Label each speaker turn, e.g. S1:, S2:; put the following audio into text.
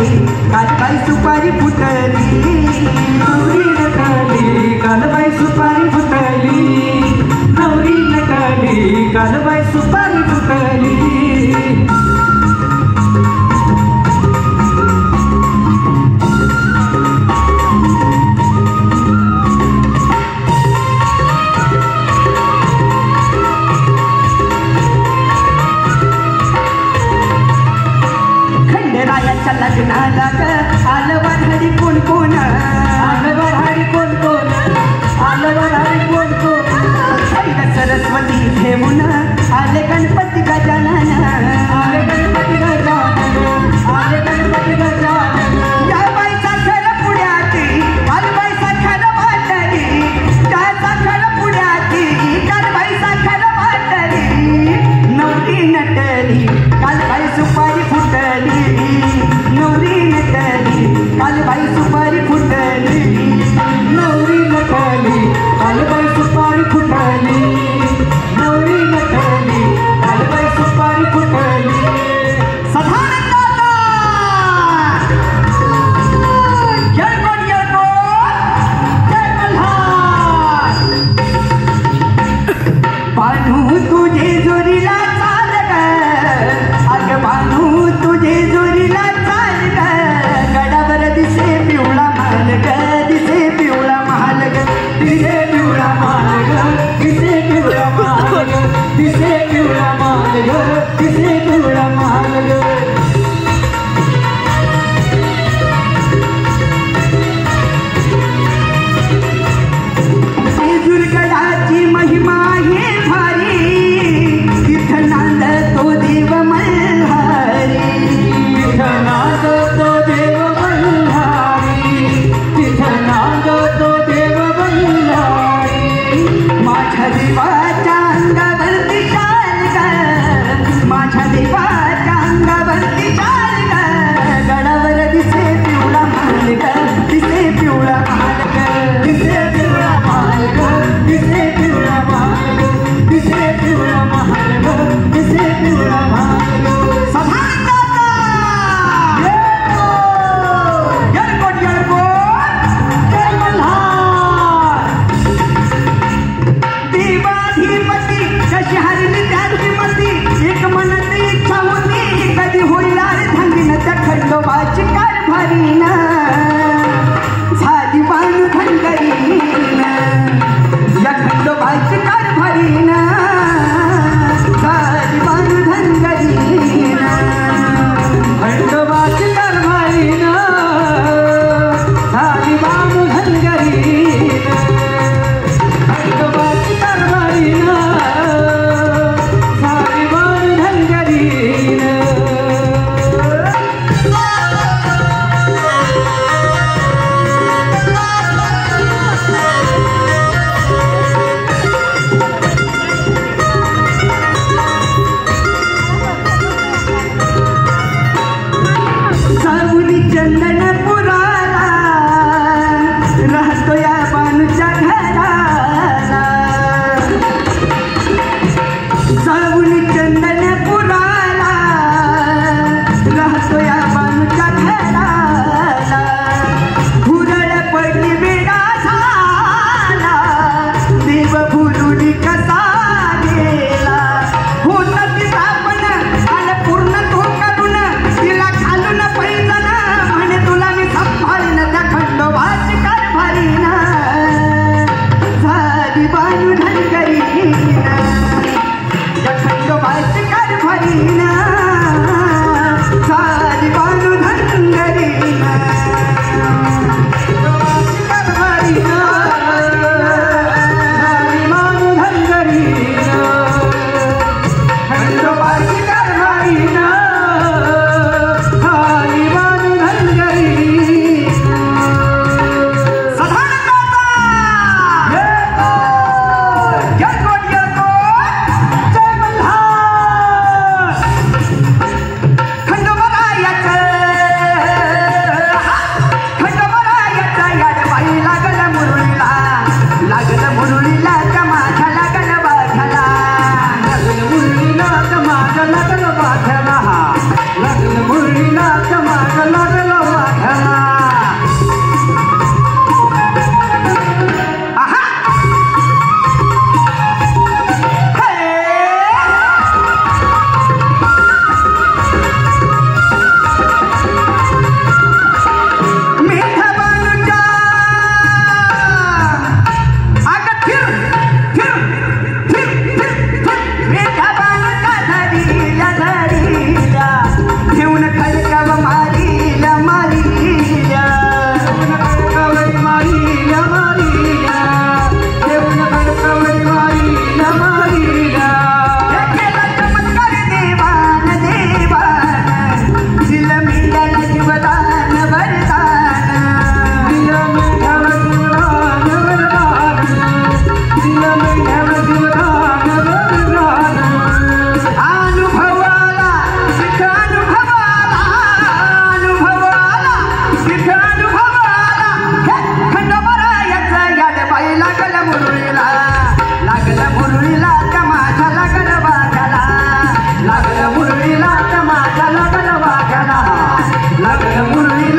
S1: नटली कालबाई सुपारी फुटली नवरी नटली कालबाई सुपारी फुटली नवरी नटली कालबाई सुपारी फुटली लग्नाला आलं वऱ्हाडी कोण कोण आलं वऱ्हाडी कोण कोण आलं वऱ्हाडी कोण कोण सरस्वती घेऊन आले गणपती गजानन आले गणपती गजानन आले गणपती गजानन या बाई साखर पुण्याची कालबाई साखर वाटली त्या साखर पुण्याची कालबाई साखर वाटली नवरी नटली कालबाई सुपारी फुटली नवरी नटली कालबाई सुपारी फुटली नवरी नटली कालबाई सुपारी फुटली नवरी नटली कालबाई सुपारी फुटली सदानंदाचा येळकोट येळकोट जय मल्हार बानू तुझे जोरीला चाल ग अग बानू तुझे जोरीला दिसे पिवळा महाल ग दिसे पिवळा महाल ग दिसे पिवळा महाल ग दिसे पिवळा महाल ग दिसे पिवळा महाल ग दिसे पिवळा महाल ग दुर्गडाची महिमा हे भारी तिथं नांद तो देव मल्हारी तिथं नांद तो देव माझ्या देवाच्या अंगावरती चाल ग माझ्या देवाच्या अंगावरती चाल ग गडावर दिसे पिवळा महाल ग दिसे पिवळा महाल ग दिसे पिवळा महाल ग दिसे पिवळा महाल ग दिसे पिवळा महाल ग दिसे पिवळा महाल ग सदानंदाचा येळकोट येळकोट जय मल्हार देवाधिपती कशी हरली त्याची मती एक मनात इच्छा होती कधी होईल रे धंगीन त्या खंडोबाची कारभारी ना झाली बाणू धनगरी या खंडोबाची कारभारी ना झाली बाणू धनगरी ना खंडोबाची कारभारी ना झाली बाणू धनगरी खंडोबाची कारभारी ना झाली बाणू धनगरी सावली चंदनपुराला राहतो या बाणूच्या घराला सावली चंदनपुराला राहतो या बाणूच्या घराला हुरळ पडली वेडा झाला देव भुलुनी कसा गेला होत तिचा पण आलं पूर्ण धोकातून तिला घालून पैजण म्हणे तुला मी सांभाळीन त्या खंडोबाची कारभारी ना झाली बाणू धनगरी ना त्या खंडोबाची कारभारी ना झाली बाणू धनगरी ना खंडोबाची कारभारी ना झाली बाणू धनगरी ना खंडोबाची कारभारी ना झाली बाणू धनगरी सदानंदाचा येळकोट येळकोट जय मल्हार खंडोबारायाचं याड बाई लागलं मुरळीला त्या माझ्या लागलं बाघाला लागलं मुरळीला त्या माझ्या लागलं बाघाला लागलं मुरळीला त्या माझ्या लागलं मुरली